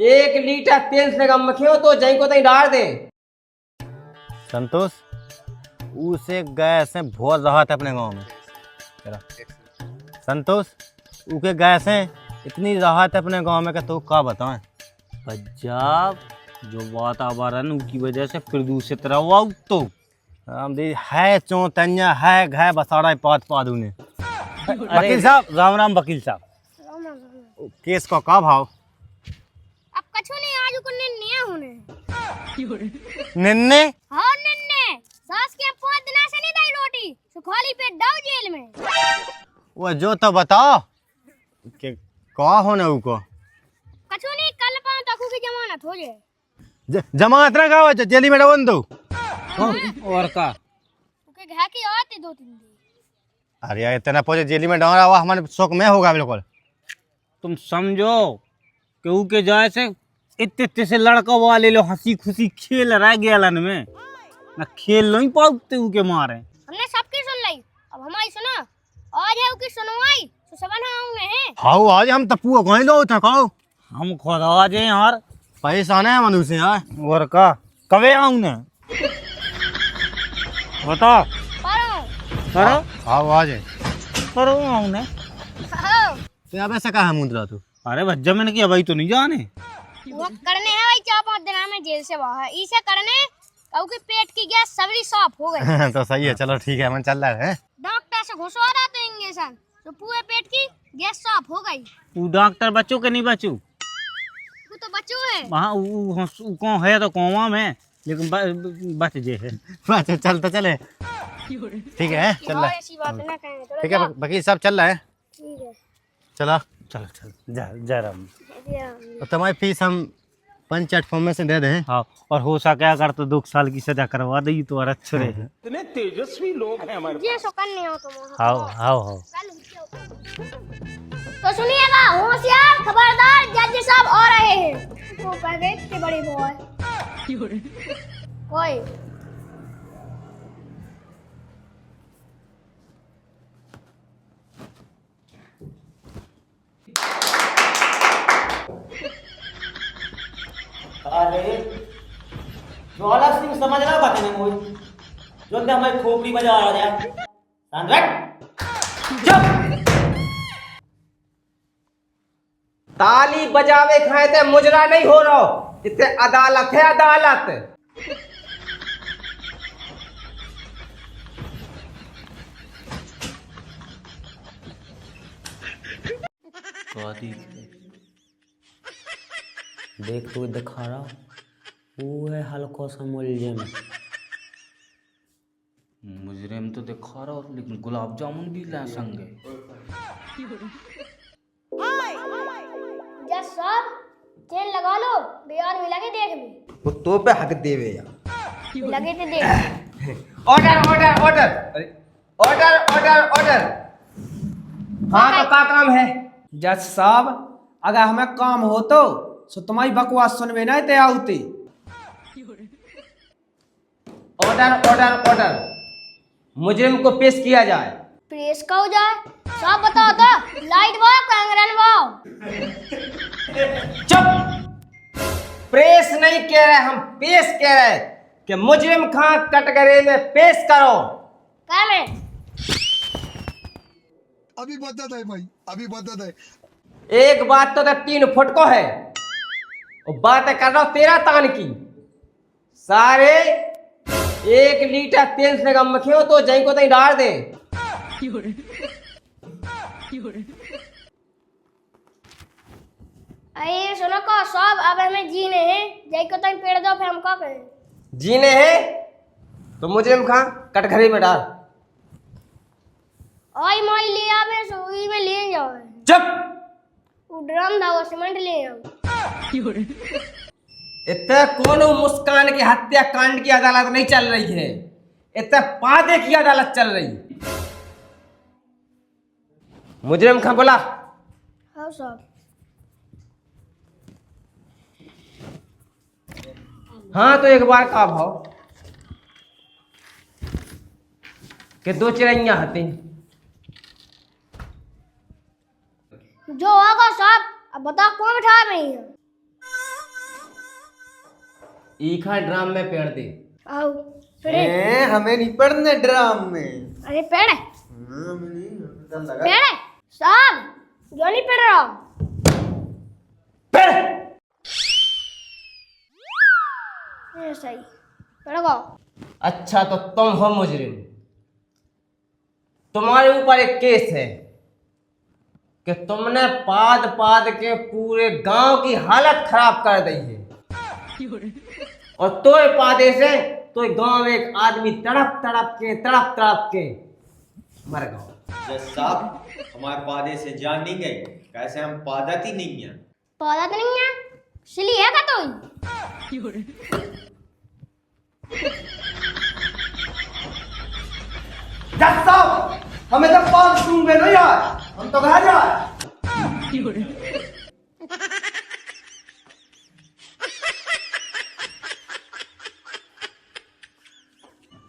1 litre तेल से कम मखियो तो जहीं को तहीं डाल दे। संतोष उसे गैस है बहुत राहत है अपने गांव में। संतोष उके गैस है इतनी राहत है अपने गांव में कि तो क्या बताएं। पंजाब जो वातावरण की वजह से प्रदूषित रहा तो हम दी है चौतन्या है घै बसाड़ा पात पादू ने। वकील साहब राम राम। वकील साहब केस का क्या भाव? अब कछु नहीं, आज को निन्ने होने निन्ने हाँ निन्ने सास के 5 दिन से नहीं दाई रोटी तो खाली पेट डाउ जेल में। वो जो तो बताओ कि क्या होने उको। कछु नहीं, कल 5 तक की जमानत हो जाए। जमानत ना का जेली में डबन दो और का ओके घर की आते 2-3 दिन। अरे यार इतना पहुंचे जेली में डाला हुआ हमारे शौक में होगा बिल्कुल। तुम समझो केहू के जाए से इतने से लड़का वाले लो हंसी खुशी खेल रह गया में ना खेल नहीं पाते के मारे। हमने सबकी सुन ली, अब हमारी सुना। आज है उसकी सुनवाई तो सबन होंगे हैं। हाउ आज हम तप्पू कहीं लो था खाओ हम खुद आ जाए यार। पैसा नहीं मनुष्य यार। और का कवे आऊं ना बता करो हाउ आज करो आऊं ना। तो अब ऐसा कहा मुंदरा तू। अरे भज्जा मैंने किया भाई तो नहीं जाने वो करने है भाई 4-5 दिन में जेल से बाहर इसे करने क्योंकि पेट की गैस सबरी साफ हो गई। तो सही है चलो ठीक है मन चल रहा है। डॉक्टर से घुसवा रहा था इंजेक्शन तो पूरे पेट की गैस साफ हो गई। तू डॉक्टर बच्चों के नहीं बचू वो तो बच्चों है वहाँ कौन है तो कौवा में लेकिन बच जे है। अच्छा चल तो चले ठीक है चल रहा है। ऐसी बात ना कहें तो ठीक है वकील साहब चल रहा है। ठीक है चला चल चल जा राम। तो तुम्हारी फीस हम पंचायत फॉर्म में से दे दें। हाँ और हो सके अगर तो 2 साल की सजा करवा दी तो और अच्छे रहे। ये सो करने हो तुम। हाँ तो सुनिएगा होशियार खबरदार जज साहब आ रहे हैं। तो कह गए इतने बड़े बॉय कोई अरे डॉलर सिंह समझ रहा बात है कोई जो कि हमारी खोपड़ी बजा रहा है। चुप ताली बजावे खाए थे मुजरा नहीं हो रहा। इतने अदालत है अदालत। देख तू दिखा रहा वो है हल्का सा मुलजिम। मुजरिम तो दिखा रहा लेकिन गुलाब जामुन भी ला संगे। जज साहब चेन लगा लो बिहार में लगे देख में वो तो पे हक देवे यार। लगे थे देख। Order order order order order order. हाँ तो क्या काम है? जज साहब अगर हमें काम हो तो तुम्हारी बकवास सुनवे ना ते आउते। Order order order. मुजरिम को पेश किया जाए। प्रेस का हो जाए साहब बताओ तो लाइट वाओ कैंगरन वाओ। चुप। प्रेस नहीं कह रहे हम पेश कह रहे कि मुजरिम खां कटघरे में पेश करो। क्या में अभी बदत है भाई अभी बदत है। एक बात तो 3 फुट को है और बातें कर रहा हूं 13 तान की। सारे 1 लीटर तेल से कम मखियो तो जहीं को तहीं डाल दे। अरे सुनो को साहब अब हमें जीने हैं जय को तक पेड़ दो फिर हम क्या करें। जीने हैं तो मुजरिम खां कटघरे में डाल। आई माई ले आवे सुई में ले जाओ। चुप। वो ड्रम था वो सीमेंट ले आओ। इतने कौन मुस्कान की हत्या कांड की अदालत नहीं चल रही है। इतने पादे की अदालत चल रही है। मुजरिम खां बोला। हाँ साहब। हाँ तो एक बार का भाव कि 2 चिड़ैया हती। जो होगा साहब अब बताओ कौन बैठा रही है। ईखा ड्राम में पेड़ दे। आओ पेड़े। हमें नहीं पढ़ने ड्राम में। अरे पेड़ है, पेड़ है साहब, जो नहीं पेड़ रहा। पेड़ ये सही पेड़ को। अच्छा तो तुम हो मुजरिम, तुम्हारे ऊपर एक केस है कि तुमने पाद पाद के पूरे गांव की हालत खराब कर दी है, और तो पादे से तो गांव में एक आदमी तड़प तड़प के मर गया। जज साहब, हमारे पादे से जान नहीं गई, कैसे हम पादत ही नहीं है। पौधा तो नहीं है, सिली है का तो। जज साहब, हमें तो पास दूंगे ना यार, हम तो घर जाए।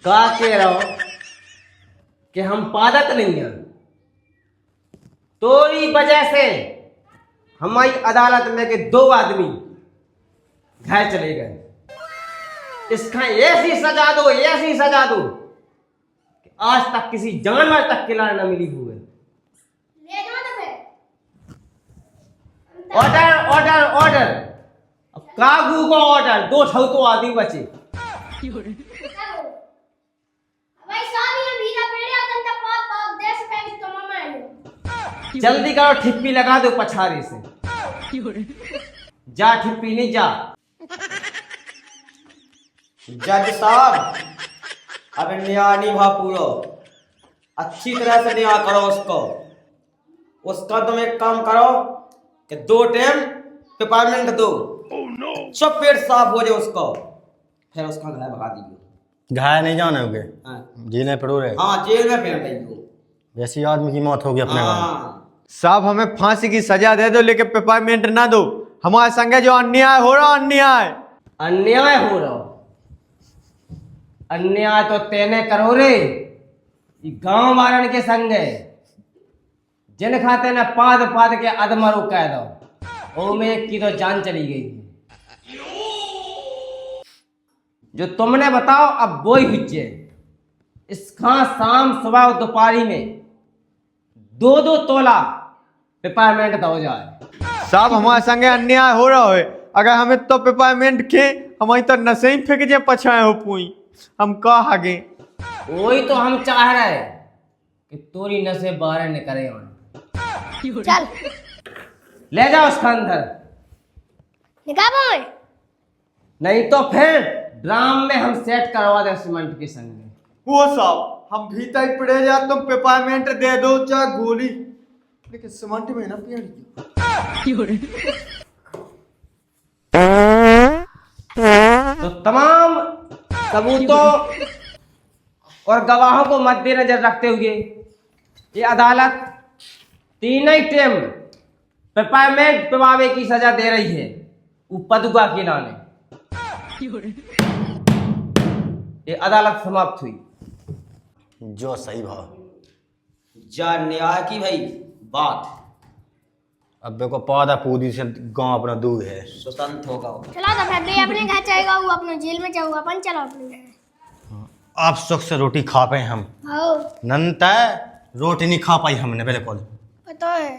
का कह रहा हो कि हम पादत नहीं हैं? तोरी वजह से हमारी अदालत में के 2 आदमी घर चले गए। इसका ऐसी सजा दो कि आज तक किसी जानवर तक के लाने न मिली हुए। ले जाओ तो फिर। ऑर्डर अब कागू का ऑर्डर, 2 ठौतो आदमी बचे। भाई साहब ये भीगा पेड़ आतन तक पाप देश पे तो मम्मा। जल्दी करो, ठिप्पी लगा दो पछारे से। जा ठिप्पी नहीं जा। जज साहब, अब न्याय निभा पूरा, अच्छी तरह से न्याय करो उसका तुम एक काम करो कि 2 टाइम पेपरमेंट दो। सब पेट साफ हो जाए उसको, फिर उसका घर भगा दीजिए। घायल नहीं जाने होगे, हाँ। जीने पड़ो रहे। हाँ, जेल में फेर दीजिए। वैसी आदमी की मौत होगी अपने गाँव। हाँ, साहब हमें फांसी की सजा दे दो, लेकिन पेपरमेंट ना दो। हमारे संगे जो अन्याय हो रहा, अन्याय हो रहा, अन्याय तो तेने करो रे, गांव वालन के संग जिन खाते ने पाद पाद के अधमरो कह दो, ओ में की तो जान चली गई है। जो तुमने बताओ अब वो ही हुज्जे। इसका शाम सुबह और दोपहरी में 2-2 तोला पेपरमेंट दो जाए। साहब हमारे संगे अन्याय हो रहा है, अगर हमें तो पेपरमेंट के हमारी तो नशे ही फेंक जे पछाए हो पुई, हम कहा आगे। वही तो हम चाह रहे कि तोरी नशे बाहर निकले। चल ले जाओ उसका अंदर, निकालो। नहीं तो फिर ड्राम में हम सेट करवा दे सीमेंट के संगे। वो साहब हम भीतर ही पड़े जा, तुम पेपरमेंट दे दो चाहे गोली, लेकिन सीमेंट में ना पिया। तो तमाम सबूतों और गवाहों को मद्देनजर रखते हुए ये अदालत तीनों टीम पेपरमेंट पिवावे की सजा दे रही है उपदुगा के नाने। ये अदालत समाप्त हुई। जो सही भाव जा न्याय की भाई बात, अब देखो पौधा पूरी से गांव अपना दूर है, स्वतंत्र होगा वो। चलो तो फिर भी अपने घर जाएगा, वो अपने जेल में जाऊंगा, अपन चलो अपने घर। आप सुख से रोटी खा पाए हम आओ नंता रोटी नहीं खा पाई हमने बिल्कुल पता है।